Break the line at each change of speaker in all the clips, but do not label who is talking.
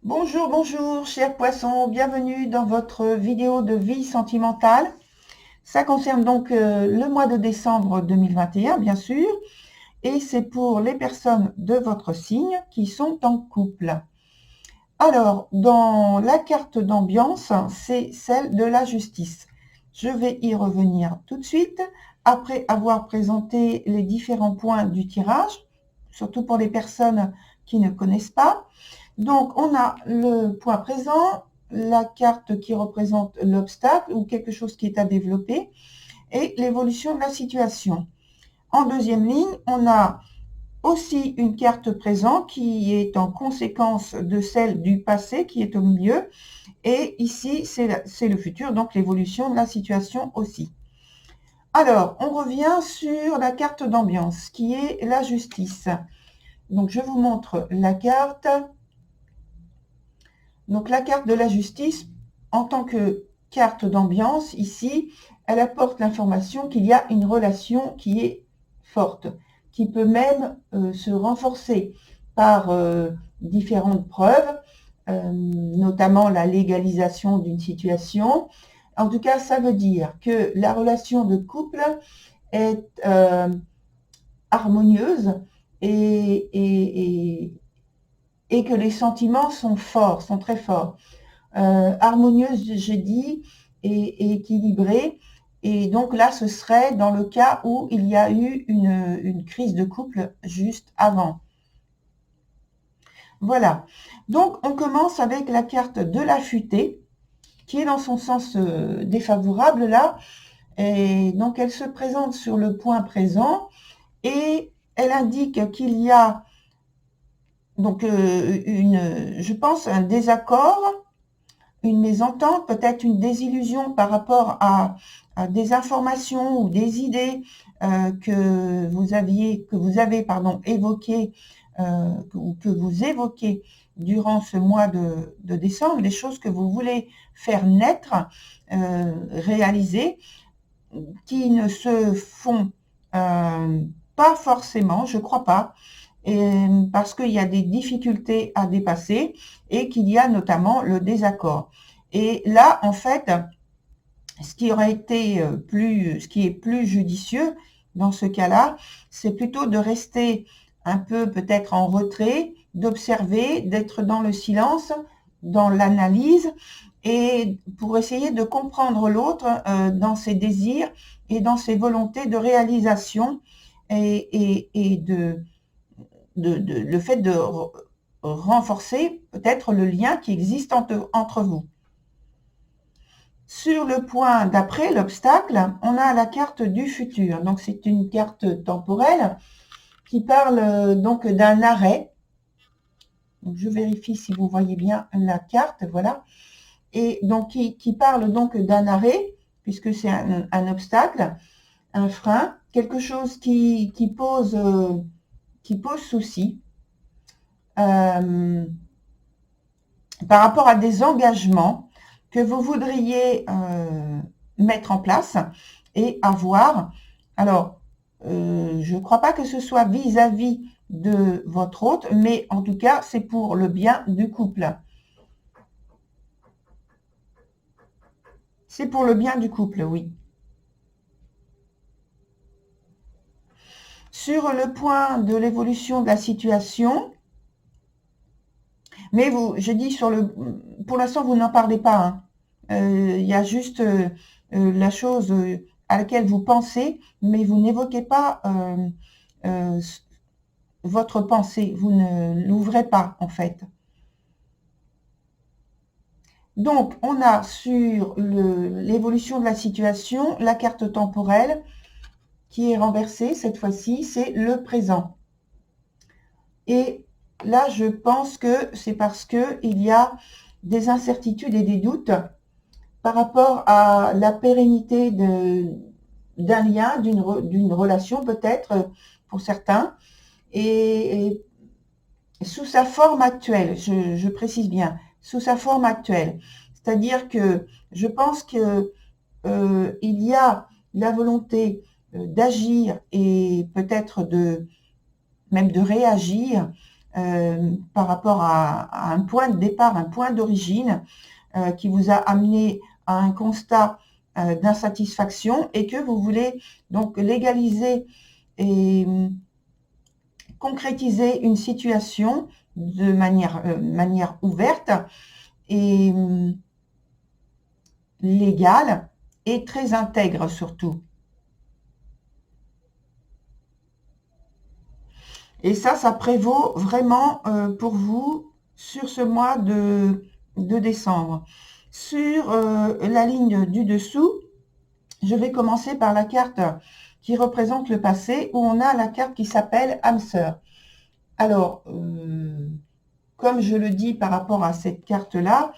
Bonjour, bonjour, chers poissons, bienvenue dans votre vidéo de vie sentimentale. Ça concerne donc le mois de décembre 2021, bien sûr, et c'est pour les personnes de votre signe qui sont en couple. Alors, dans la carte d'ambiance, c'est celle de la justice. Je vais y revenir tout de suite, après avoir présenté les différents points du tirage, surtout pour les personnes qui ne connaissent pas. Donc, on a le point présent, la carte qui représente l'obstacle ou quelque chose qui est à développer et l'évolution de la situation. En deuxième ligne, on a aussi une carte présent qui est en conséquence de celle du passé qui est au milieu. Et ici, c'est le futur, donc l'évolution de la situation aussi. Alors, on revient sur la carte d'ambiance qui est la justice. Donc, je vous montre la carte. Donc la carte de la justice, en tant que carte d'ambiance, ici, elle apporte l'information qu'il y a une relation qui est forte, qui peut même se renforcer par différentes preuves, notamment la légalisation d'une situation. En tout cas, ça veut dire que la relation de couple est harmonieuse et que les sentiments sont forts, sont très forts. Harmonieuse, j'ai dit, et équilibrée. Et donc là, ce serait dans le cas où il y a eu une crise de couple juste avant. Voilà. Donc, on commence avec la carte de la futée, qui est dans son sens défavorable là. Et donc, elle se présente sur le point présent et elle indique qu'il y a donc je pense, un désaccord, une mésentente, peut-être une désillusion par rapport à des informations ou des idées que vous avez évoquées ou que vous évoquez durant ce mois de décembre, des choses que vous voulez faire naître, réaliser, qui ne se font pas forcément, je crois pas, parce qu'il y a des difficultés à dépasser et qu'il y a notamment le désaccord. Et là, en fait, ce qui aurait été ce qui est plus judicieux dans ce cas-là, c'est plutôt de rester un peu peut-être en retrait, d'observer, d'être dans le silence, dans l'analyse, et pour essayer de comprendre l'autre dans ses désirs et dans ses volontés de réalisation et le fait de renforcer peut-être le lien qui existe entre vous. Sur le point d'après, l'obstacle, on a la carte du futur. Donc c'est une carte temporelle qui parle donc d'un arrêt. Donc, je vérifie si vous voyez bien la carte, voilà. Et donc qui parle donc d'un arrêt, puisque c'est un obstacle, un frein, quelque chose qui pose souci par rapport à des engagements que vous voudriez mettre en place et avoir. Alors, je ne crois pas que ce soit vis-à-vis de votre hôte, mais en tout cas, c'est pour le bien du couple. C'est pour le bien du couple, oui. Sur le point de l'évolution de la situation, mais je dis pour l'instant, vous n'en parlez pas, hein. Il y a juste la chose à laquelle vous pensez, mais vous n'évoquez pas euh, votre pensée, vous ne l'ouvrez pas en fait. Donc, on a sur l'évolution de la situation, la carte temporelle qui est renversée cette fois-ci, c'est le présent. Et là, je pense que c'est parce qu'il y a des incertitudes et des doutes par rapport à la pérennité d'un lien, d'une relation peut-être pour certains, et sous sa forme actuelle, je précise bien, sous sa forme actuelle. C'est-à-dire que je pense que il y a la volonté d'agir et peut-être même de réagir par rapport à un point de départ, un point d'origine qui vous a amené à un constat d'insatisfaction et que vous voulez donc légaliser et concrétiser une situation de manière ouverte et légale et très intègre surtout. Et ça prévaut vraiment pour vous sur ce mois de décembre. Sur la ligne du dessous, je vais commencer par la carte qui représente le passé, où on a la carte qui s'appelle âme sœur. Alors, comme je le dis par rapport à cette carte-là,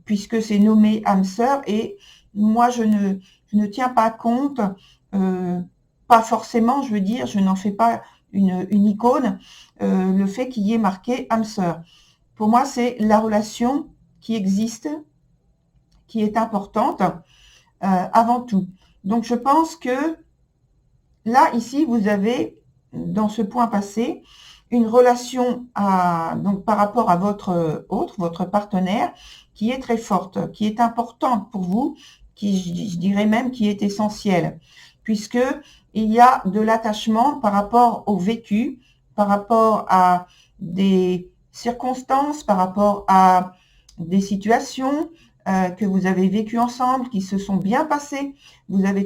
puisque c'est nommé âme sœur, et moi je ne tiens pas compte, pas forcément, je veux dire, je n'en fais pas une icône, le fait qu'il y ait marqué âme sœur. Pour moi, c'est la relation qui existe, qui est importante avant tout. Donc, je pense que là, ici, vous avez, dans ce point passé, une relation donc par rapport à votre votre partenaire, qui est très forte, qui est importante pour vous, qui, je dirais même, qui est essentielle, puisque il y a de l'attachement par rapport au vécu, par rapport à des circonstances, par rapport à des situations que vous avez vécues ensemble, qui se sont bien passées. Vous avez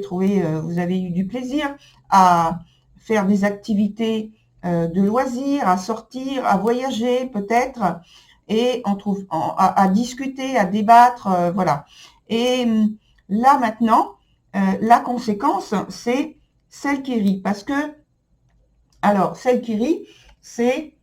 vous avez eu du plaisir à faire des activités de loisirs, à sortir, à voyager peut-être, et à discuter, à débattre, voilà. Et là maintenant, la conséquence, c'est celle qui rit, parce que, alors, celle qui rit, c'est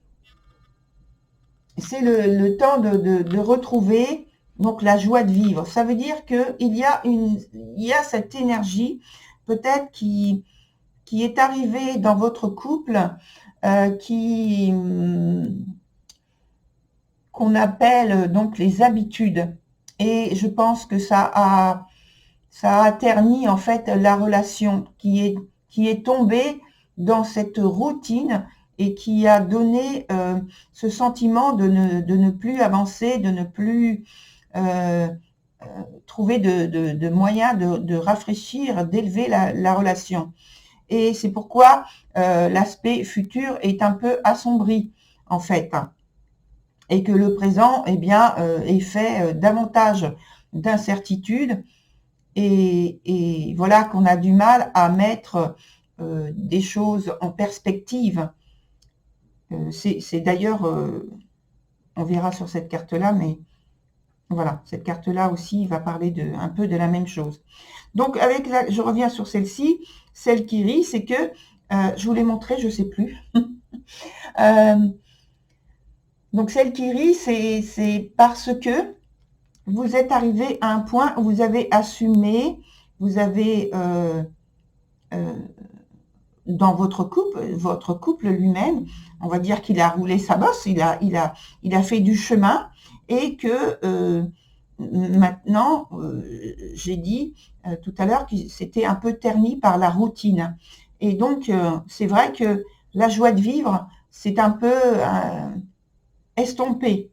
le temps de retrouver donc la joie de vivre. Ça veut dire qu'il y a cette énergie peut-être qui est arrivée dans votre couple, qu'on appelle donc les habitudes. Et je pense que ça a terni en fait la relation qui est tombée dans cette routine et qui a donné ce sentiment de ne plus avancer, de ne plus trouver de moyens de rafraîchir, d'élever la relation. Et c'est pourquoi l'aspect futur est un peu assombri, en fait. Et que le présent, eh bien, est fait davantage d'incertitudes. Et voilà qu'on a du mal à mettre des choses en perspective. C'est d'ailleurs, on verra sur cette carte-là, mais voilà, cette carte-là aussi va parler un peu de la même chose. Donc, je reviens sur celle-ci, celle qui rit, c'est que, je vous l'ai montré, je ne sais plus. Donc, celle qui rit, c'est parce que vous êtes arrivé à un point où vous avez assumé, vous avez, dans votre couple lui-même, on va dire qu'il a roulé sa bosse, il a fait du chemin, et que maintenant, j'ai dit tout à l'heure que c'était un peu terni par la routine. Et donc, c'est vrai que la joie de vivre, c'est un peu estompé.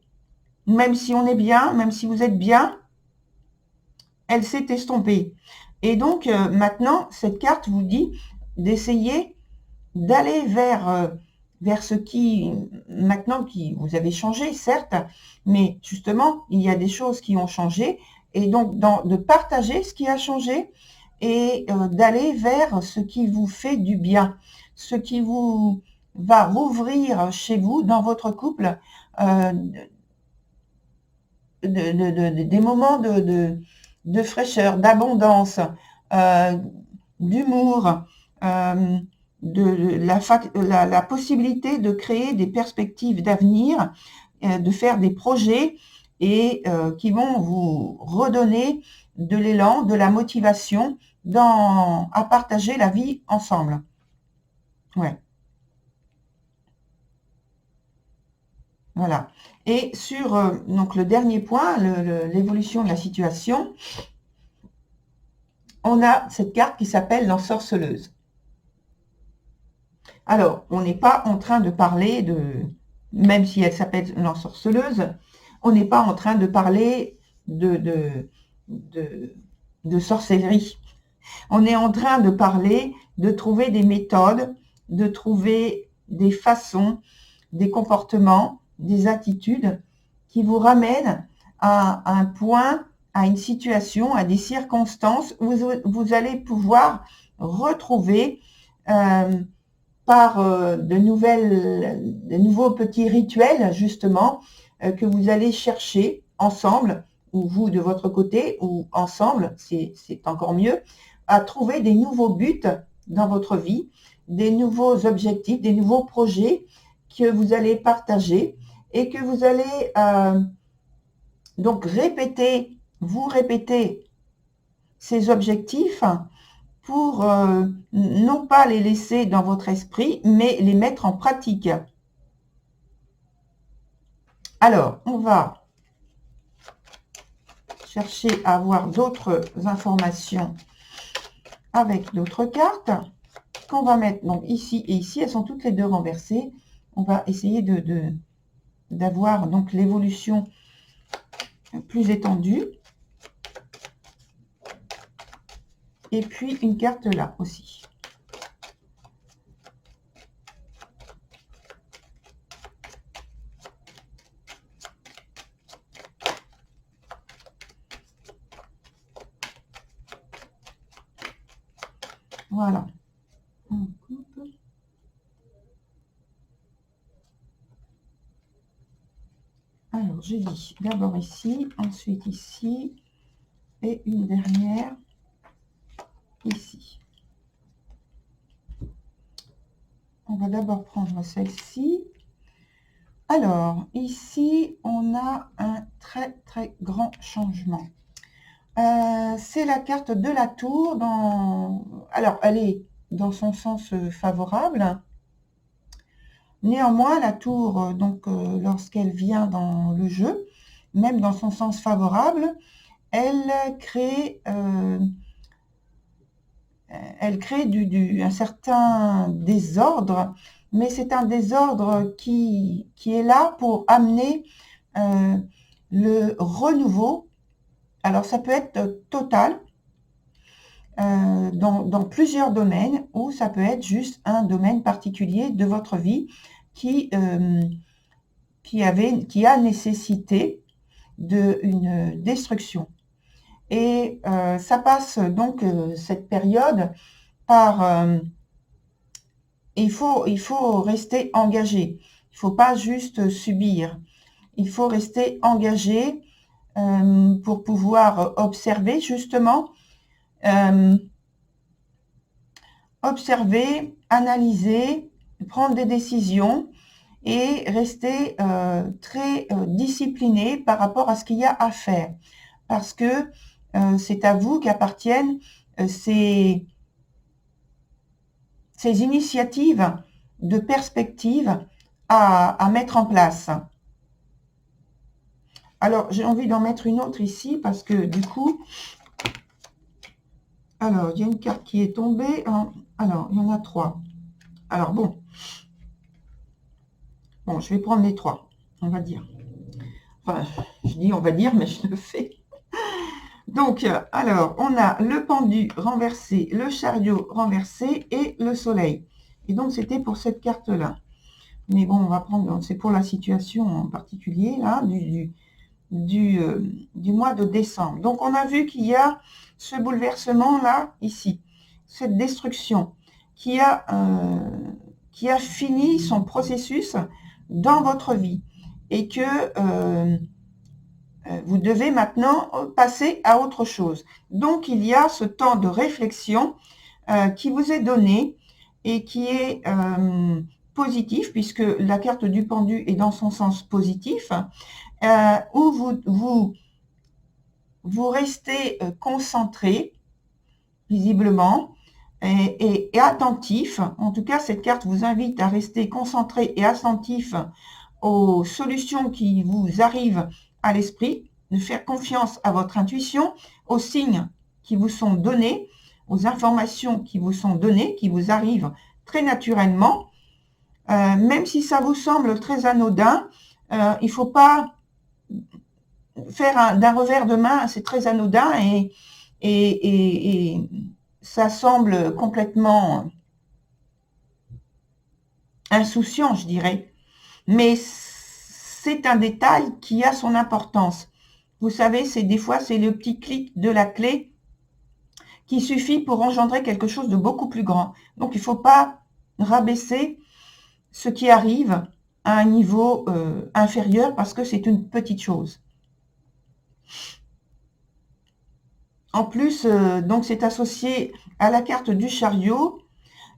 Même si on est bien, même si vous êtes bien, elle s'est estompée. Et donc, maintenant, cette carte vous dit d'essayer d'aller vers ce qui, maintenant, vous avez changé, certes, mais justement, il y a des choses qui ont changé, et donc de partager ce qui a changé, et d'aller vers ce qui vous fait du bien, ce qui vous va rouvrir chez vous, dans votre couple, des moments de fraîcheur, d'abondance, d'humour, la possibilité de créer des perspectives d'avenir, de faire des projets et qui vont vous redonner de l'élan, de la motivation à partager la vie ensemble. Ouais. Voilà. Et sur donc le dernier point, l'évolution de la situation, on a cette carte qui s'appelle l'ensorceleuse. Alors, on n'est pas en train de parler même si elle s'appelle l'ensorceleuse, on n'est pas en train de parler de sorcellerie. On est en train de parler de trouver des méthodes, de trouver des façons, des comportements, des attitudes qui vous ramènent à un point, à une situation, à des circonstances où vous allez pouvoir retrouver par de nouveaux petits rituels, justement, que vous allez chercher ensemble, ou vous de votre côté, ou ensemble, c'est encore mieux, à trouver des nouveaux buts dans votre vie, des nouveaux objectifs, des nouveaux projets que vous allez partager et que vous allez donc vous répéter ces objectifs pour non pas les laisser dans votre esprit, mais les mettre en pratique. Alors, on va chercher à avoir d'autres informations avec d'autres cartes qu'on va mettre donc ici et ici. Elles sont toutes les deux renversées. On va essayer d'avoir donc l'évolution plus étendue. Et puis une carte là aussi. Voilà. On coupe. Alors, j'ai dit d'abord ici, ensuite ici, et une dernière ici. On va d'abord prendre celle-ci. Alors, ici, on a un très, très grand changement. C'est la carte de la tour. Alors, elle est dans son sens favorable. Néanmoins, la tour, lorsqu'elle vient dans le jeu, même dans son sens favorable, elle crée un certain désordre, mais c'est un désordre qui est là pour amener le renouveau. Alors, ça peut être total dans plusieurs domaines, ou ça peut être juste un domaine particulier de votre vie qui a nécessité d'une destruction. Et ça passe donc cette période par... il faut rester engagé. Il ne faut pas juste subir. Il faut rester engagé pour pouvoir observer, justement. Observer, analyser, prendre des décisions et rester très discipliné par rapport à ce qu'il y a à faire. Parce que c'est à vous qu'appartiennent ces initiatives de perspective à mettre en place. Alors, j'ai envie d'en mettre une autre ici parce que du coup, alors, il y a une carte qui est tombée. Alors, il y en a 3. Alors, bon, je vais prendre les 3, on va dire. Enfin, je dis on va dire, mais je le fais. Donc, alors, on a le pendu renversé, le chariot renversé et le soleil. Et donc, c'était pour cette carte-là. Mais bon, on va prendre, c'est pour la situation en particulier, là, du mois de décembre. Donc, on a vu qu'il y a ce bouleversement-là, ici, cette destruction, qui a fini son processus dans votre vie. Et que vous devez maintenant passer à autre chose. Donc, il y a ce temps de réflexion qui vous est donné et qui est positif, puisque la carte du pendu est dans son sens positif, où vous restez concentré, visiblement, et attentif. En tout cas, cette carte vous invite à rester concentré et attentif aux solutions qui vous arrivent à l'esprit, de faire confiance à votre intuition, aux signes qui vous sont donnés, aux informations qui vous sont données, qui vous arrivent très naturellement. même si ça vous semble très anodin, il ne faut pas faire d'un revers de main, c'est très anodin et ça semble complètement insouciant, je dirais. Mais c'est un détail qui a son importance. Vous savez, des fois, c'est le petit clic de la clé qui suffit pour engendrer quelque chose de beaucoup plus grand. Donc, il ne faut pas rabaisser ce qui arrive à un niveau inférieur parce que c'est une petite chose. En plus, donc c'est associé à la carte du chariot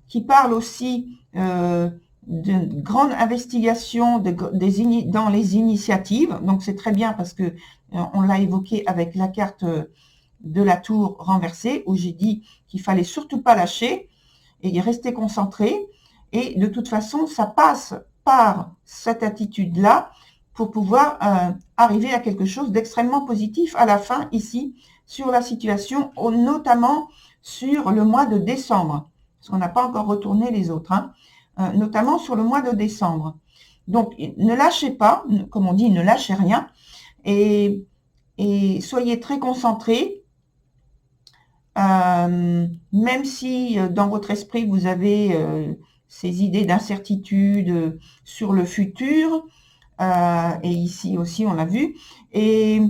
qui parle aussi d'une grande investigation dans les initiatives. Donc c'est très bien parce que on l'a évoqué avec la carte de la tour renversée où j'ai dit qu'il fallait surtout pas lâcher et rester concentré. Et de toute façon, ça passe par cette attitude-là pour pouvoir arriver à quelque chose d'extrêmement positif à la fin ici sur la situation, notamment sur le mois de décembre, parce qu'on n'a pas encore retourné les autres, hein, notamment sur le mois de décembre. Donc, ne lâchez pas, comme on dit, ne lâchez rien, et soyez très concentrés, même si dans votre esprit, vous avez ces idées d'incertitude sur le futur, et ici aussi, on l'a vu, et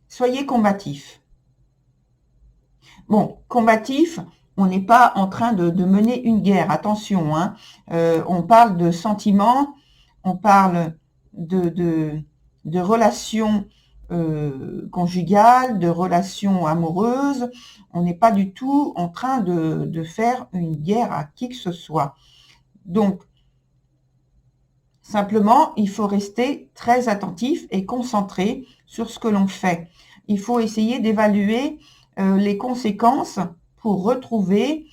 soyez combatifs. Bon, combatif, on n'est pas en train de mener une guerre, attention, hein. On parle de sentiments, on parle de relations conjugales, de relations amoureuses, on n'est pas du tout en train de faire une guerre à qui que ce soit. Donc, simplement, il faut rester très attentif et concentré sur ce que l'on fait. Il faut essayer d'évaluer les conséquences pour retrouver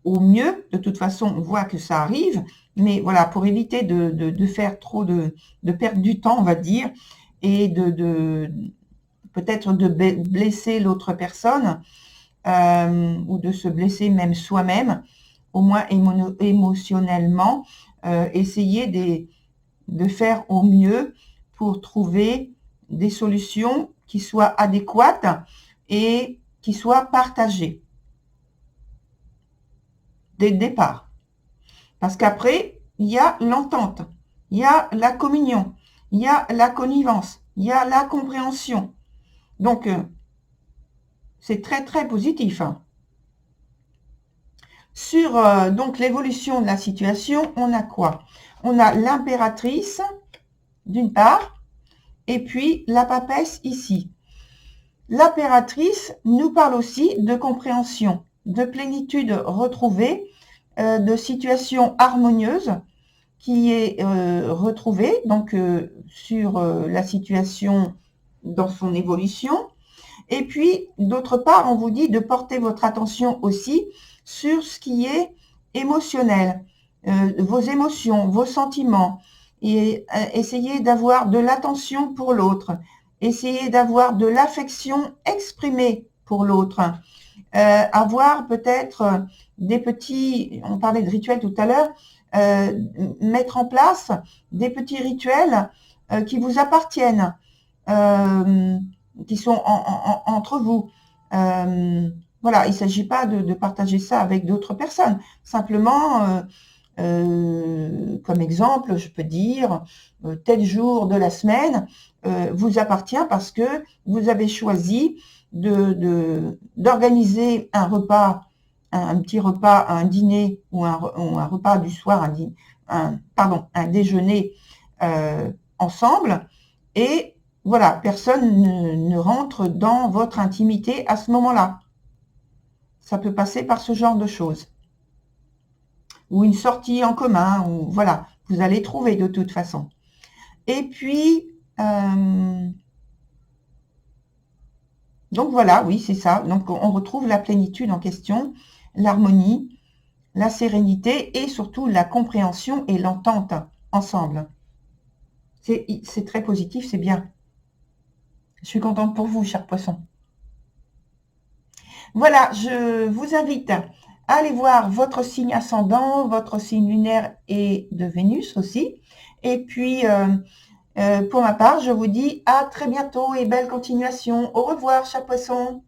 au mieux, de toute façon on voit que ça arrive, mais voilà, pour éviter de faire trop de perdre du temps, on va dire, et peut-être de blesser l'autre personne, ou de se blesser même soi-même, au moins émotionnellement, essayer de faire au mieux pour trouver des solutions qui soient adéquates et qui soient partagées dès le départ. Parce qu'après, il y a l'entente, il y a la communion, il y a la connivence, il y a la compréhension. Donc, c'est très, très positif. Sur donc l'évolution de la situation, on a quoi? On a l'impératrice, d'une part, et puis la papesse ici. L'impératrice nous parle aussi de compréhension, de plénitude retrouvée, de situation harmonieuse qui est retrouvée donc sur la situation dans son évolution. Et puis, d'autre part, on vous dit de porter votre attention aussi sur ce qui est émotionnel, vos émotions, vos sentiments, et essayez d'avoir de l'attention pour l'autre, essayez d'avoir de l'affection exprimée pour l'autre, avoir peut-être des petits, on parlait de rituels tout à l'heure, mettre en place des petits rituels qui vous appartiennent, qui sont entre vous. Voilà, il ne s'agit pas de partager ça avec d'autres personnes. Simplement, comme exemple, je peux dire, tel jour de la semaine vous appartient parce que vous avez choisi d'organiser un repas, un petit repas, un dîner ou un repas du soir, un déjeuner ensemble, et voilà, personne ne rentre dans votre intimité à ce moment-là. Ça peut passer par ce genre de choses. Ou une sortie en commun, ou voilà, vous allez trouver de toute façon. Et puis, donc voilà, oui, c'est ça. Donc on retrouve la plénitude en question, l'harmonie, la sérénité et surtout la compréhension et l'entente ensemble. C'est très positif, c'est bien. Je suis contente pour vous, chers poissons. Voilà, je vous invite Allez voir votre signe ascendant, votre signe lunaire et de Vénus aussi. Et puis, pour ma part, je vous dis à très bientôt et belle continuation. Au revoir, chers poissons.